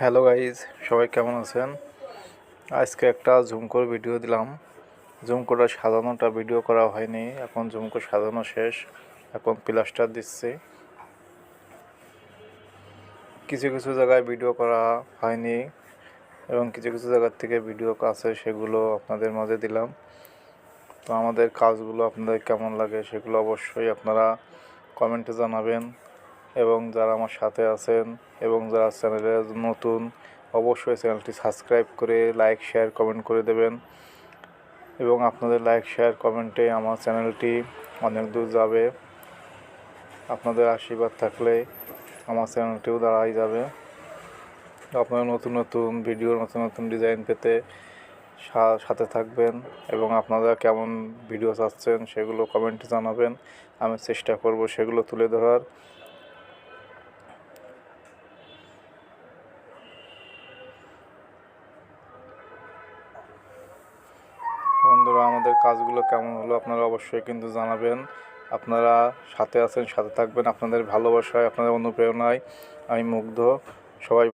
Hello guys, সবাই কেমন আছেন? আজকে একটা ঝুমকোর ভিডিও দিলাম। ঝুমকোটা সাজানোটা ভিডিও করা হয়নি, এখন ঝুমকো সাজানো শেষ, এখন প্লাস্টার দিচ্ছি। কিছু কিছু জায়গায় ভিডিও করা হয়নি এবং কিছু কিছু জায়গার থেকে ভিডিও আছে, সেগুলো আপনাদের মাঝে দিলাম। তো আমাদের কাজগুলো আপনাদের কেমন লাগে সেগুলো অবশ্যই আপনারা কমেন্টে জানাবেন। এবং যারা আমার সাথে আছেন এবং যারা চ্যানেলে নতুন, অবশ্যই চ্যানেলটি সাবস্ক্রাইব করে লাইক শেয়ার কমেন্ট করে দেবেন। এবং আপনাদের লাইক শেয়ার কমেন্টে আমার চ্যানেলটি অনেক দূর যাবে। আপনাদের আশীর্বাদ থাকলে আমার চ্যানেলটিও দাঁড়াই যাবে। আপনারা নতুন নতুন ভিডিও, নতুন নতুন ডিজাইন পেতে সাথে থাকবেন এবং আপনারা কেমন ভিডিও চাচ্ছেন সেগুলো কমেন্টে জানাবেন। আমি চেষ্টা করব সেগুলো তুলে ধরার। বন্ধুরা, আমাদের কাজগুলো কেমন হলো আপনারা অবশ্যই কিন্তু জানাবেন। আপনারা সাথে আছেন, সাথে থাকবেন। আপনাদের ভালোবাসায়, আপনাদের অনুপ্রেরণায় আমি মুগ্ধ। সবাই